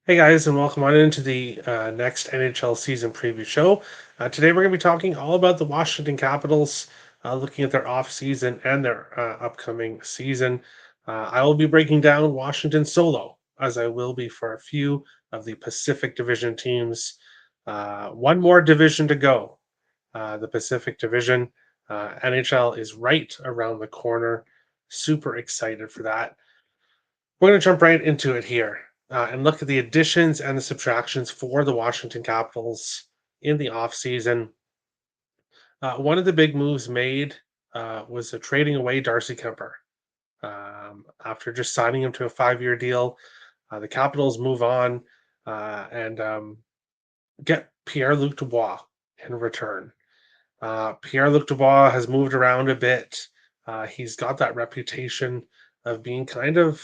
Hey guys, and welcome on into the next NHL season preview show. Today we're going to be talking all about the Washington Capitals, looking at their off season and their upcoming season. I will be breaking down Washington solo, as I will be for a few of the Pacific Division teams. One more division to go, the Pacific Division. NHL is right around the corner. Super excited for that. We're going to jump right into it here and look at the additions and the subtractions for the Washington Capitals in the offseason. One of the big moves made was trading away Darcy Kemper. After just signing him to a 5-year deal, the Capitals move on and get Pierre Luc Dubois in return. Pierre Luc Dubois has moved around a bit. He's got that reputation of being kind of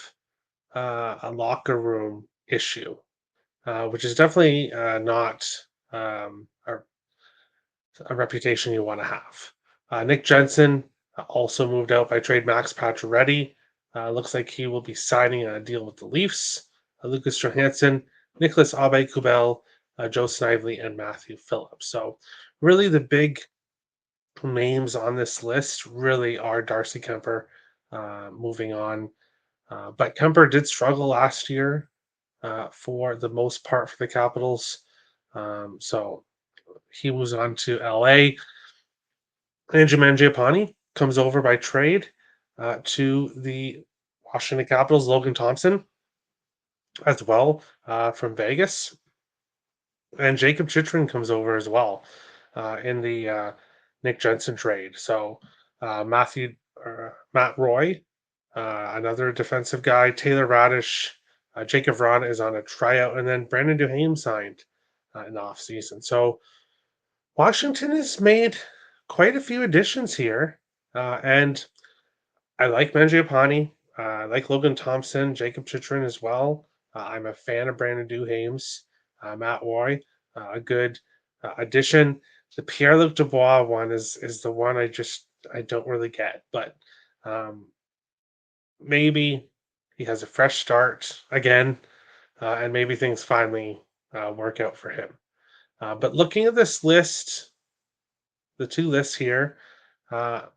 a locker room issue, which is definitely not a reputation you want to have. Nick Jensen also moved out by trade Max Pacioretty. Looks like he will be signing a deal with the Leafs. Lucas Johansson, Nicholas Aube-Kubel, Joe Snively, and Matthew Phillips. So really the big names on this list really are Darcy Kemper moving on. But Kemper did struggle last year for the most part for the Capitals. So he moves on to LA. Andrew Mangiapane comes over by trade to the Washington Capitals. Logan Thompson as well from Vegas. And Jacob Chitrin comes over as well in the Nick Jensen trade. So Matt Roy, another defensive guy, Taylor Radish, Jacob Ron is on a tryout, and then Brandon Duhaime signed in the offseason. So Washington has made quite a few additions here, and I like Mangiapane. I like Logan Thompson, Jacob Chitrin as well. I'm a fan of Brandon Duhaime's, Matt Roy, a good addition. The Pierre Luc Dubois one is the one I don't really get, but um, maybe he has a fresh start again, and maybe things finally work out for him. But looking at this list, the two lists here, uh,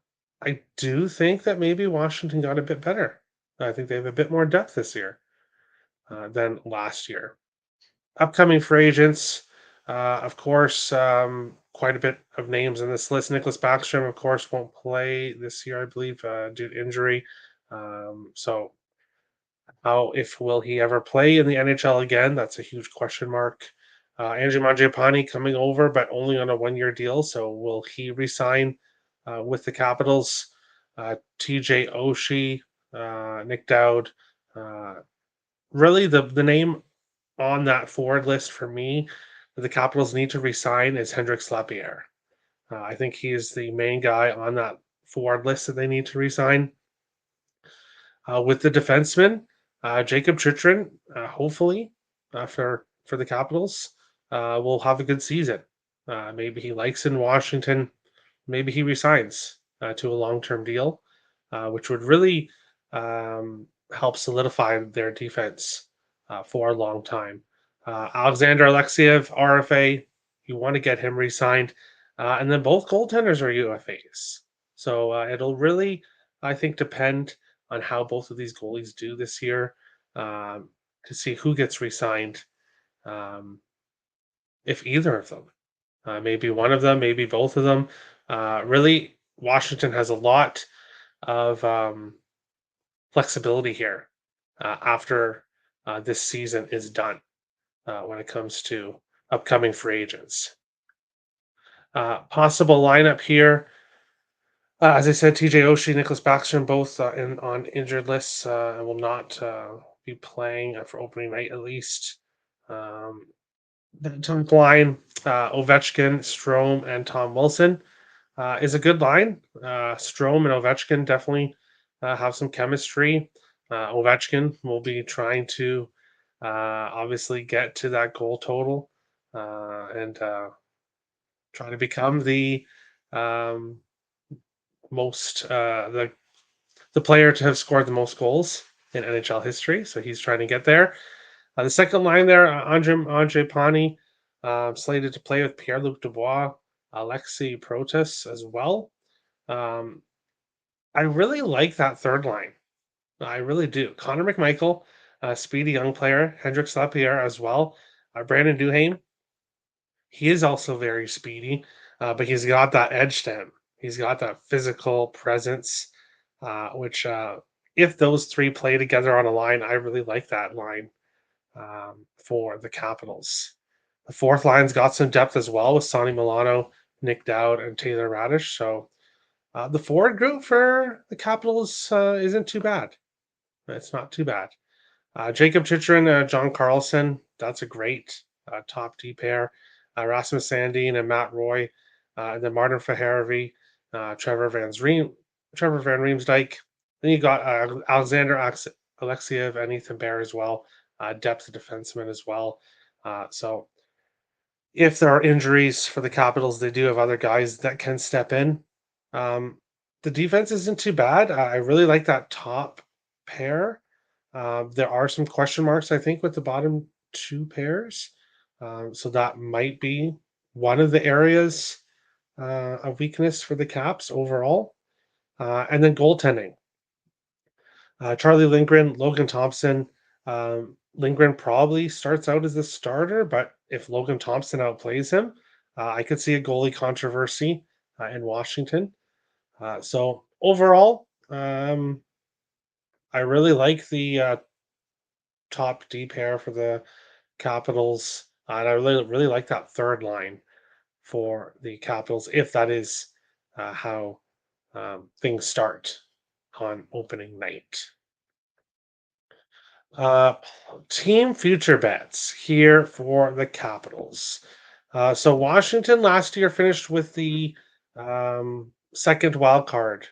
I do think that maybe Washington got a bit better. I think they have a bit more depth this year than last year. Upcoming free agents, of course, quite a bit of names in this list. Nicholas Backstrom, of course, won't play this year, I believe, due to injury. So, how if will he ever play in the NHL again? That's a huge question mark. Andrew Mangiapane coming over, but only on a 1-year deal. So, will he resign with the Capitals? TJ Oshie, Nick Dowd. Uh, really, the name on that forward list for me that the Capitals need to resign is Hendrix Lapierre. I think he is the main guy on that forward list that they need to resign. With the defenseman, Jacob Chitrin, hopefully for the Capitals, will have a good season. Maybe he likes in Washington. Maybe he resigns to a long-term deal, which would really help solidify their defense for a long time. Alexander Alexiev, RFA, you want to get him re-signed, and then both goaltenders are UFAs. So it'll really, I think, depend on how both of these goalies do this year to see who gets re-signed, um, if either of them. Maybe one of them, maybe both of them. Really, Washington has a lot of flexibility here after this season is done when it comes to upcoming free agents. Possible lineup here. As I said, TJ Oshie, Nicholas Backstrom, both on injured lists and will not be playing for opening night at least. Um, the top line, Ovechkin, Strome, and Tom Wilson is a good line. Strome and Ovechkin definitely have some chemistry. Ovechkin will be trying to obviously get to that goal total and try to become the um, most the player to have scored the most goals in NHL history. So he's trying to get there. The second line there, Andre Pani, slated to play with Pierre-Luc Dubois, Alexei Protas as well. Um, I really like that third line. I really do. Connor McMichael, speedy young player, Hendrix Lapierre as well. Brandon Duhaime, he is also very speedy, but he's got that edge to him. He's got that physical presence, which if those three play together on a line, I really like that line for the Capitals. The fourth line's got some depth as well with Sonny Milano, Nick Dowd, and Taylor Radish. So the forward group for the Capitals isn't too bad. It's not too bad. Jacob Chychrun, John Carlson, that's a great top D pair. Rasmus Sandin and Matt Roy, and then Martin Fahervey, Trevor Trevor Van Riemsdyk. Then you got Alexander Alexiev and Ethan Bear as well, depth of defenseman as well. So if there are injuries for the Capitals, they do have other guys that can step in. Um, the defense isn't too bad. I really like that top pair. There are some question marks, I think, with the bottom two pairs. So that might be one of the areas of weakness for the Caps overall. And then goaltending. Charlie Lindgren, Logan Thompson. Lindgren probably starts out as the starter, but if Logan Thompson outplays him, I could see a goalie controversy in Washington. So overall, I really like the top D pair for the Capitals, and I really like that third line for the Capitals if that is how things start on opening night. Uh, team future bets here for the Capitals. So Washington last year finished with the second wild card.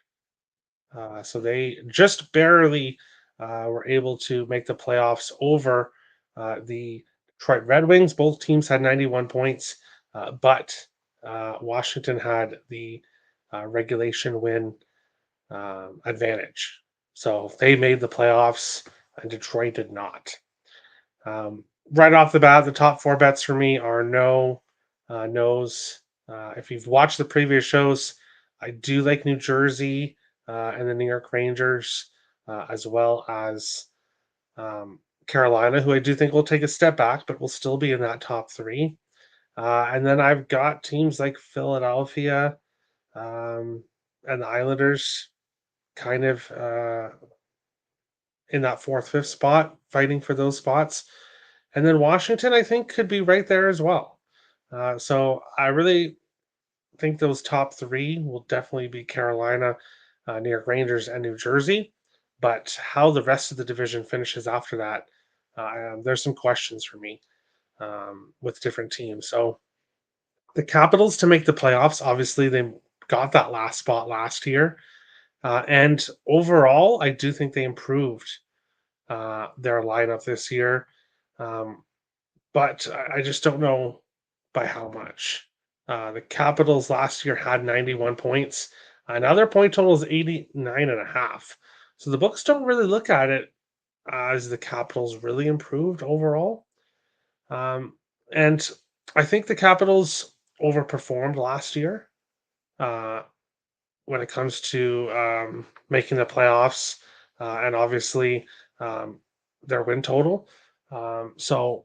So they just barely were able to make the playoffs over the Detroit Red Wings. Both teams had 91 points, but Washington had the regulation win advantage. So they made the playoffs, and Detroit did not. Right off the bat, the top four bets for me are no's. If you've watched the previous shows, I do like New Jersey and the New York Rangers, as well as Carolina, who I do think will take a step back, but will still be in that top three. And then I've got teams like Philadelphia and the Islanders kind of in that fourth, fifth spot, fighting for those spots. And then Washington, I think, could be right there as well. So I really think those top three will definitely be Carolina, New York Rangers, and New Jersey. But how the rest of the division finishes after that, there's some questions for me with different teams. So the Capitals to make the playoffs, obviously, they got that last spot last year. And overall, I do think they improved their lineup this year. Um, but I just don't know by how much. The Capitals last year had 91 points. Now their point total is 89 and a half. So the books don't really look at it as the Capitals really improved overall. Um, and I think the Capitals overperformed last year uh, when it comes to making the playoffs and obviously um, their win total. So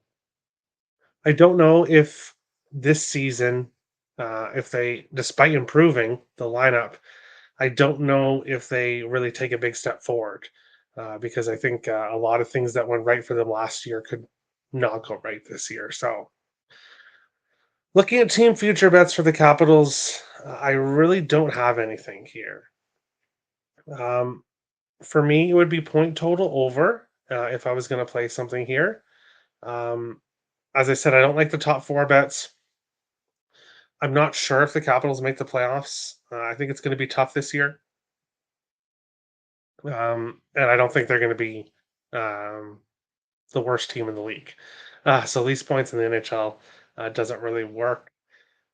I don't know if this season, if they, despite improving the lineup, I don't know if they really take a big step forward because I think a lot of things that went right for them last year could not go right this year. So, looking at team future bets for the Capitals, I really don't have anything here. Um, for me, it would be point total over if I was going to play something here. Um, as I said, I don't like the top four bets. I'm not sure if the Capitals make the playoffs. I think it's going to be tough this year, and I don't think they're going to be um, the worst team in the league. So least points in the NHL doesn't really work.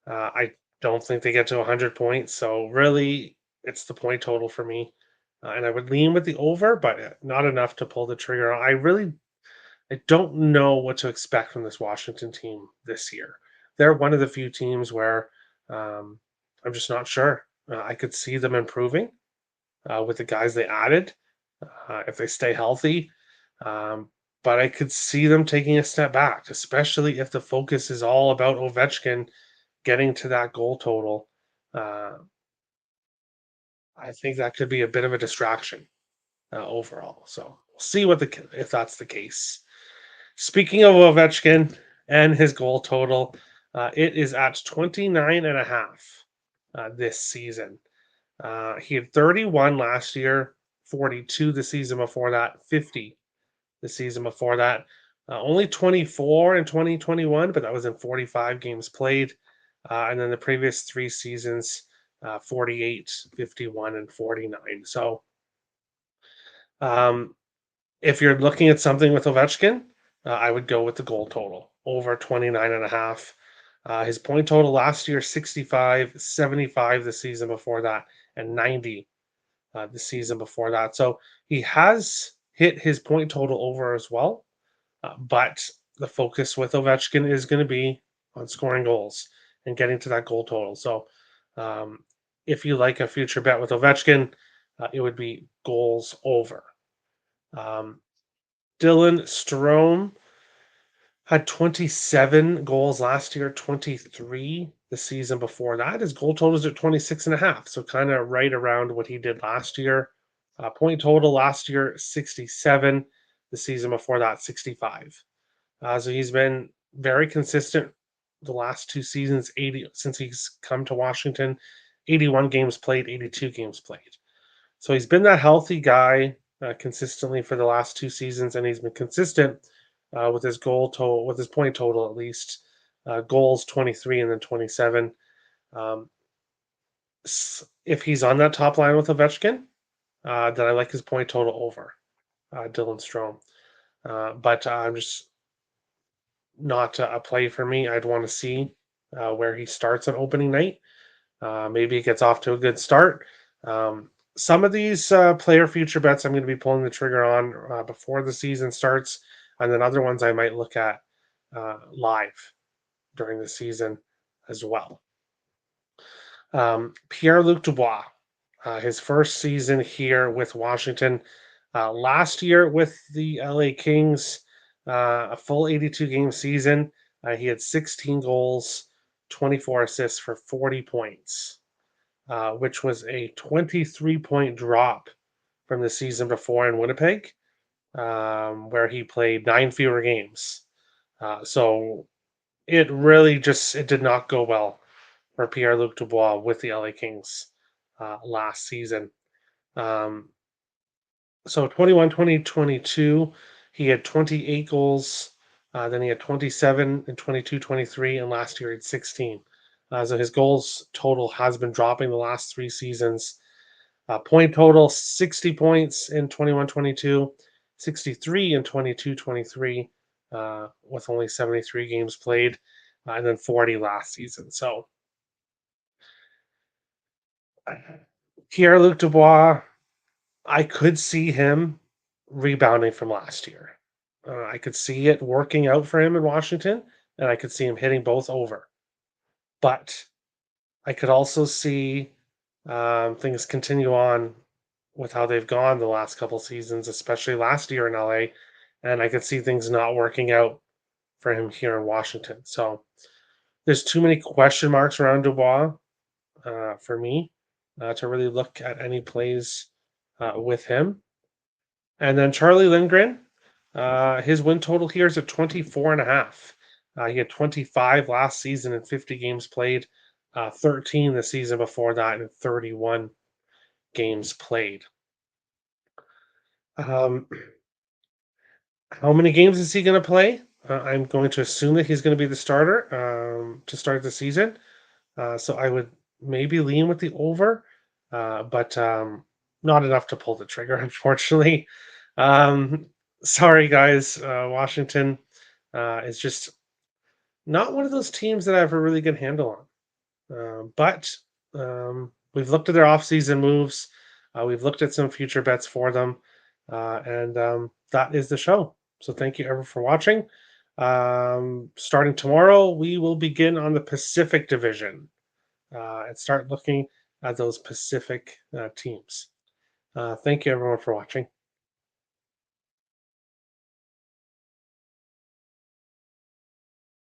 I don't think they get to 100 points. So really, it's the point total for me, and I would lean with the over, but not enough to pull the trigger. I really I don't know what to expect from this Washington team this year. They're one of the few teams where um, I'm just not sure. I could see them improving with the guys they added if they stay healthy. Um, but I could see them taking a step back, especially if the focus is all about Ovechkin getting to that goal total. Uh, I think that could be a bit of a distraction overall. So we'll see if that's the case. Speaking of Ovechkin and his goal total, it is at 29 and a half this season. He had 31 last year, 42 the season before that, 50 the season before that. Only 24 in 2021, but that was in 45 games played. And then the previous three seasons, 48, 51, and 49. So um, if you're looking at something with Ovechkin, I would go with the goal total over 29 and a half. His point total last year 65, 75 the season before that, and 90 the season before that. So he has hit his point total over as well. But the focus with Ovechkin is going to be on scoring goals and getting to that goal total. So um, if you like a future bet with Ovechkin, it would be goals over. Um, Dylan Strome had 27 goals last year, 23 the season before that. His goal total is at 26 and a half, so kind of right around what he did last year. Point total last year, 67. The season before that, 65. So he's been very consistent the last two seasons, 80 since he's come to Washington, 81 games played, 82 games played. So he's been that healthy guy consistently for the last two seasons, and he's been consistent with his goal total, with his point total at least. Goals 23 and then 27. Um, if he's on that top line with Ovechkin, then I like his point total over Dylan Strome. But I'm just not a play for me. I'd want to see where he starts on opening night. Maybe he gets off to a good start. Some of these player future bets I'm going to be pulling the trigger on before the season starts, and then other ones I might look at live during the season as well. Pierre-Luc Dubois, his first season here with Washington. Last year with the LA Kings, a full 82 game season. He had 16 goals, 24 assists for 40 points, which was a 23-point drop from the season before in Winnipeg, where he played nine fewer games. So it really just it did not go well for Pierre-Luc Dubois with the LA Kings last season. Um, so 21, 2022, he had 28 goals. Then he had 27 in 22, 23, and last year he had 16. So his goals total has been dropping the last three seasons. Point total 60 points in 21, 22, 63 in 22, 23, with only 73 games played, and then 40 last season. So Pierre Luc Dubois, I could see him rebounding from last year. I could see it working out for him in Washington, and I could see him hitting both over. But I could also see things continue on with how they've gone the last couple seasons, especially last year in LA, and I could see things not working out for him here in Washington. So there's too many question marks around Dubois for me to really look at any plays with him. And then Charlie Lindgren, his win total here is at 24 and a half. He had 25 last season in 50 games played, 13 the season before that, and 31 games played. Um, how many games is he going to play? I'm going to assume that he's going to be the starter to start the season. So I would maybe lean with the over, but not enough to pull the trigger, unfortunately. Um, sorry, guys. Washington is just not one of those teams that I have a really good handle on. But we've looked at their offseason moves. We've looked at some future bets for them. And that is the show. So thank you ever for watching. Starting tomorrow, we will begin on the Pacific Division and start looking at those Pacific teams. Thank you everyone for watching.